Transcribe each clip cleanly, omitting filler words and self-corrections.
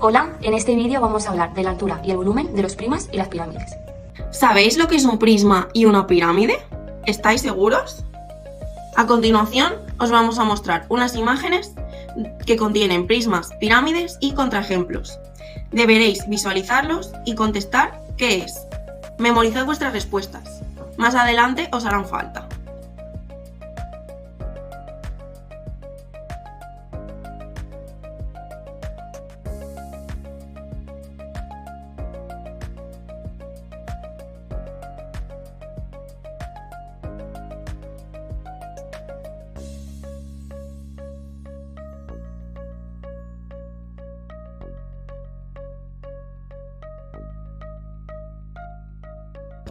Hola, en este vídeo vamos a hablar de la altura y el volumen de los prismas y las pirámides. ¿Sabéis lo que es un prisma y una pirámide? ¿Estáis seguros? A continuación os vamos a mostrar unas imágenes que contienen prismas, pirámides y contraejemplos. Deberéis visualizarlos y contestar qué es. Memorizad vuestras respuestas. Más adelante os harán falta.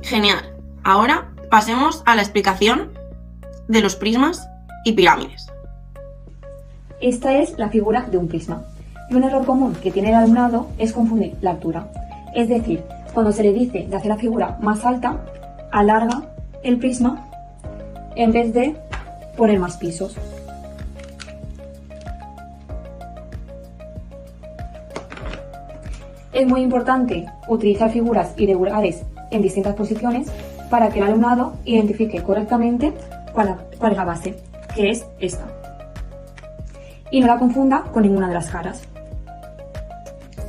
Genial. Ahora pasemos a la explicación de los prismas y pirámides. Esta es la figura de un prisma. Y un error común que tiene el alumnado es confundir la altura. Es decir, cuando se le dice de hacer la figura más alta, alarga el prisma en vez de poner más pisos. Es muy importante utilizar figuras irregulares en distintas posiciones para que el alumnado identifique correctamente cuál es la base, que es esta, y no la confunda con ninguna de las caras.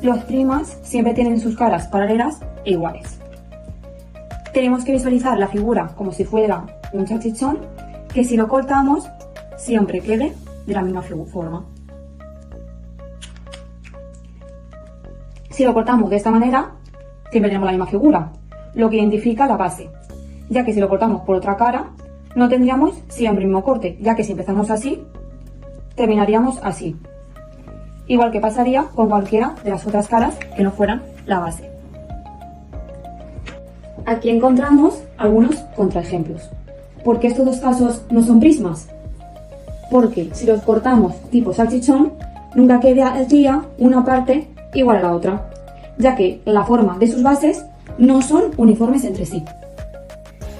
Los prismas siempre tienen sus caras paralelas e iguales. Tenemos que visualizar la figura como si fuera un salchichón, que si lo cortamos siempre quede de la misma forma. Si lo cortamos de esta manera, siempre tenemos la misma figura, lo que identifica la base, ya que si lo cortamos por otra cara, no tendríamos siempre el mismo corte, ya que si empezamos así, terminaríamos así. Igual que pasaría con cualquiera de las otras caras que no fueran la base. Aquí encontramos algunos contraejemplos. ¿Por qué estos dos casos no son prismas? Porque si los cortamos tipo salchichón, nunca quedaría una parte igual a la otra, ya que la forma de sus bases no son uniformes entre sí.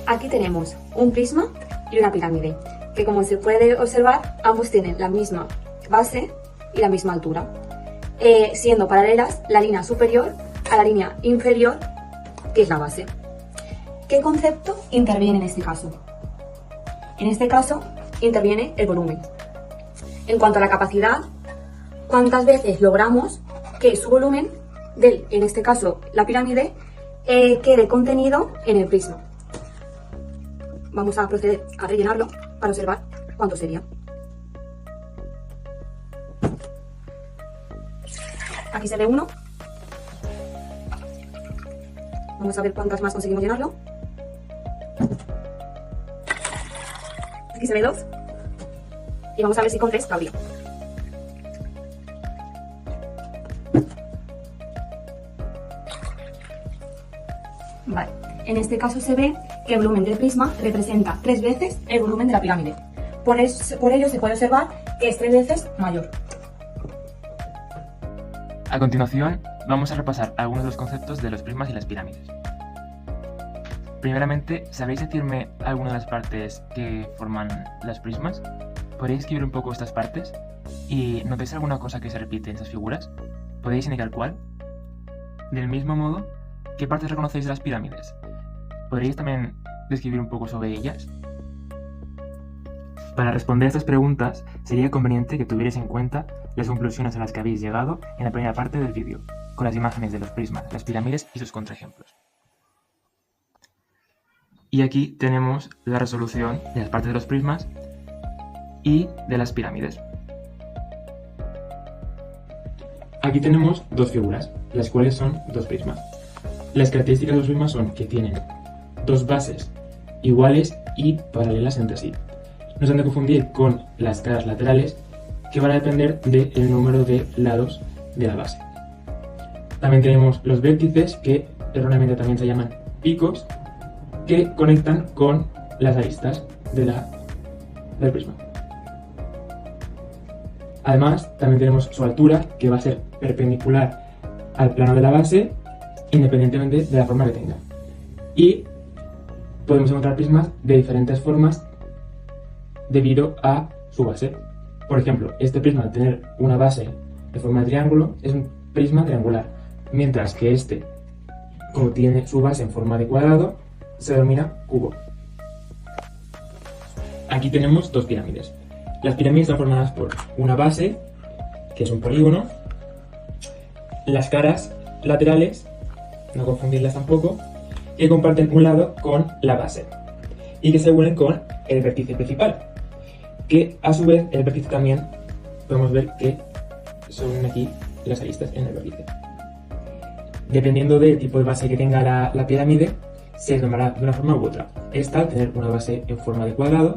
Aquí tenemos un prisma y una pirámide, que como se puede observar, ambos tienen la misma base y la misma altura, siendo paralelas la línea superior a la línea inferior, que es la base. ¿Qué concepto interviene en este caso? En este caso interviene el volumen. En cuanto a la capacidad, ¿cuántas veces logramos que su volumen, en este caso la pirámide, quede contenido en el prisma? Vamos a proceder a rellenarlo para observar cuánto sería. Aquí se ve uno. Vamos a ver cuántas más conseguimos llenarlo. Aquí se ve dos. Y vamos a ver si con tres cabría. Vale. En este caso se ve que el volumen del prisma representa 3 veces el volumen de la pirámide. Por ello se puede observar que es 3 veces mayor. A continuación, vamos a repasar algunos de los conceptos de los prismas y las pirámides. Primeramente, ¿sabéis decirme alguna de las partes que forman los prismas? ¿Podéis escribir un poco estas partes? ¿Y notáis alguna cosa que se repite en esas figuras? ¿Podéis indicar cuál? Del mismo modo, ¿qué partes reconocéis de las pirámides? ¿Podríais también describir un poco sobre ellas? Para responder a estas preguntas, sería conveniente que tuvierais en cuenta las conclusiones a las que habéis llegado en la primera parte del vídeo, con las imágenes de los prismas, las pirámides y sus contraejemplos. Y aquí tenemos la resolución de las partes de los prismas y de las pirámides. Aquí tenemos dos figuras, las cuales son dos prismas. Las características de los prismas son que tienen dos bases iguales y paralelas entre sí. No se han de confundir con las caras laterales, que van a depender del número de lados de la base. También tenemos los vértices, que erróneamente también se llaman picos, que conectan con las aristas del prisma. Además, también tenemos su altura, que va a ser perpendicular al plano de la base, independientemente de la forma que tenga. Y podemos encontrar prismas de diferentes formas debido a su base. Por ejemplo, este prisma, al tener una base de forma de triángulo, es un prisma triangular, mientras que este, como tiene su base en forma de cuadrado, se denomina cubo. Aquí tenemos dos pirámides. Las pirámides están formadas por una base, que es un polígono, las caras laterales, no confundirlas tampoco, que comparten un lado con la base y que se unen con el vértice principal, que a su vez el vértice también podemos ver que se unen aquí las aristas en el vértice. Dependiendo del tipo de base que tenga la pirámide, se llamará de una forma u otra. Esta, al tener una base en forma de cuadrado,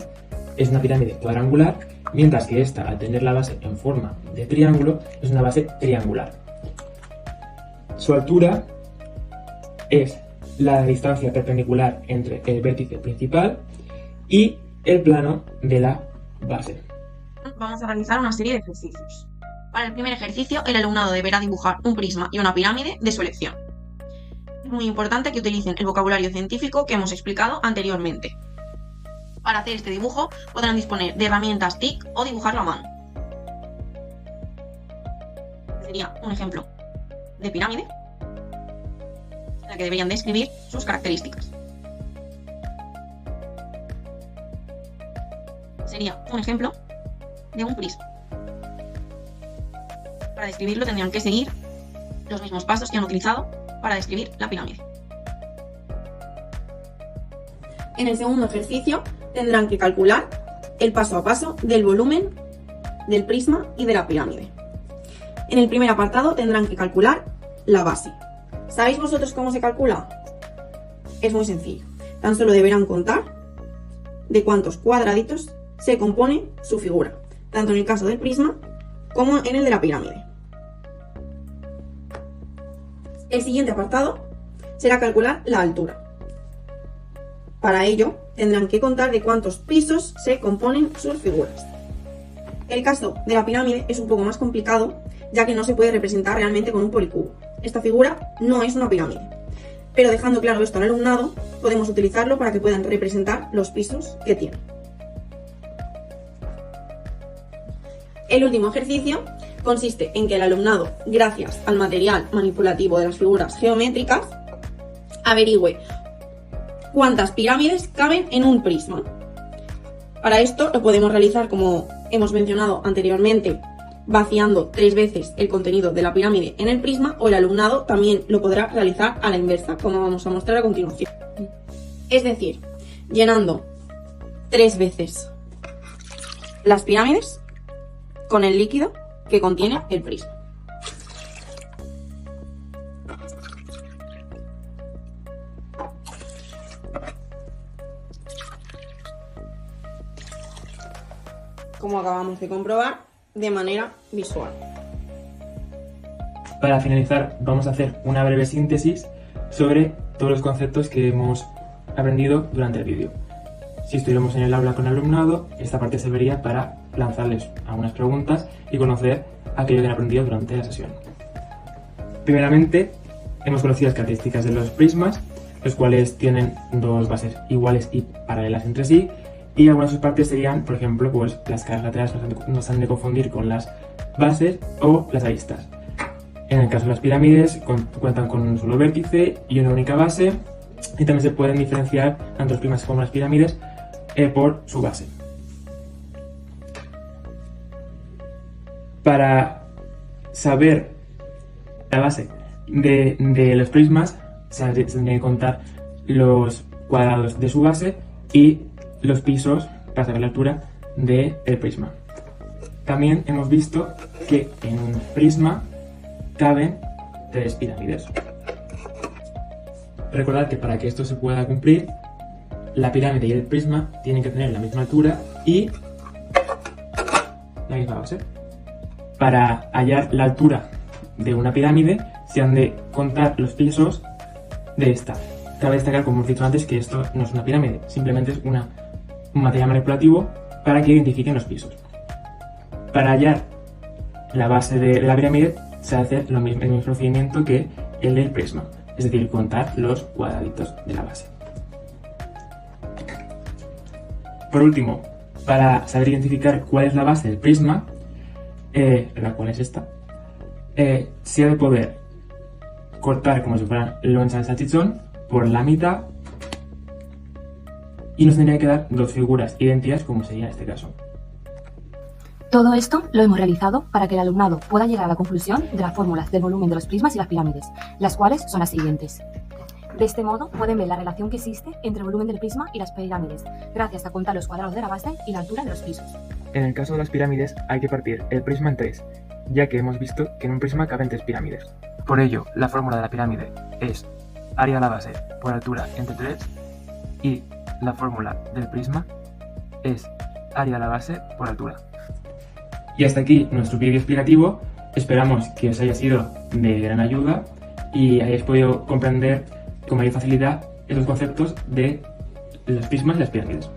es una pirámide cuadrangular, mientras que esta, al tener la base en forma de triángulo, es una base triangular. Su altura es la distancia perpendicular entre el vértice principal y el plano de la base. Vamos a realizar una serie de ejercicios. Para el primer ejercicio, el alumnado deberá dibujar un prisma y una pirámide de su elección. Es muy importante que utilicen el vocabulario científico que hemos explicado anteriormente. Para hacer este dibujo, podrán disponer de herramientas TIC o dibujarlo a mano. Sería un ejemplo de pirámide, en la que deberían describir sus características. Sería un ejemplo de un prisma. Para describirlo tendrían que seguir los mismos pasos que han utilizado para describir la pirámide. En el segundo ejercicio tendrán que calcular el paso a paso del volumen del prisma y de la pirámide. En el primer apartado tendrán que calcular la base. ¿Sabéis vosotros cómo se calcula? Es muy sencillo. Tan solo deberán contar de cuántos cuadraditos se compone su figura, tanto en el caso del prisma como en el de la pirámide. El siguiente apartado será calcular la altura. Para ello, tendrán que contar de cuántos pisos se componen sus figuras. El caso de la pirámide es un poco más complicado, ya que no se puede representar realmente con un policubo. Esta figura no es una pirámide, pero dejando claro esto al alumnado, podemos utilizarlo para que puedan representar los pisos que tiene. El último ejercicio consiste en que el alumnado, gracias al material manipulativo de las figuras geométricas, averigüe cuántas pirámides caben en un prisma. Para esto lo podemos realizar, como hemos mencionado anteriormente, vaciando 3 veces el contenido de la pirámide en el prisma, o el alumnado también lo podrá realizar a la inversa, como vamos a mostrar a continuación. Es decir, llenando 3 veces las pirámides con el líquido que contiene el prisma. Como acabamos de comprobar, de manera visual. Para finalizar, vamos a hacer una breve síntesis sobre todos los conceptos que hemos aprendido durante el vídeo. Si estuviéramos en el aula con el alumnado, esta parte serviría para lanzarles algunas preguntas y conocer aquello que han aprendido durante la sesión. Primeramente, hemos conocido las características de los prismas, los cuales tienen 2 bases iguales y paralelas entre sí, y algunas de sus partes serían, por ejemplo, pues las caras laterales no se han de confundir con las bases o las aristas. En el caso de las pirámides, cuentan con un solo vértice y una única base, y también se pueden diferenciar tanto los prismas como las pirámides por su base. Para saber la base de los prismas, se tienen que contar los cuadrados de su base y los pisos para saber la altura del prisma. También hemos visto que en un prisma caben 3 pirámides. Recordad que para que esto se pueda cumplir, la pirámide y el prisma tienen que tener la misma altura y la misma base. Para hallar la altura de una pirámide, se han de contar los pisos de esta. Cabe destacar, como hemos dicho antes, que esto no es una pirámide, simplemente es un material manipulativo para que identifiquen los pisos. Para hallar la base de la pirámide, se hace el mismo procedimiento que el del prisma, es decir, contar los cuadraditos de la base. Por último, para saber identificar cuál es la base del prisma, la cual es esta, se ha de poder cortar como si fuera loncha de salchichón por la mitad y nos tendría que dar dos figuras idénticas como sería este caso. Todo esto lo hemos realizado para que el alumnado pueda llegar a la conclusión de las fórmulas del volumen de los prismas y las pirámides, las cuales son las siguientes. De este modo pueden ver la relación que existe entre el volumen del prisma y las pirámides, gracias a contar los cuadrados de la base y la altura de los pisos. En el caso de las pirámides hay que partir el prisma en tres, ya que hemos visto que en un prisma caben tres pirámides. Por ello, la fórmula de la pirámide es área de la base por altura entre 3 y la fórmula del prisma es área de la base por altura. Y hasta aquí nuestro vídeo explicativo. Esperamos que os haya sido de gran ayuda y hayáis podido comprender con mayor facilidad estos conceptos de los prismas y las pirámides.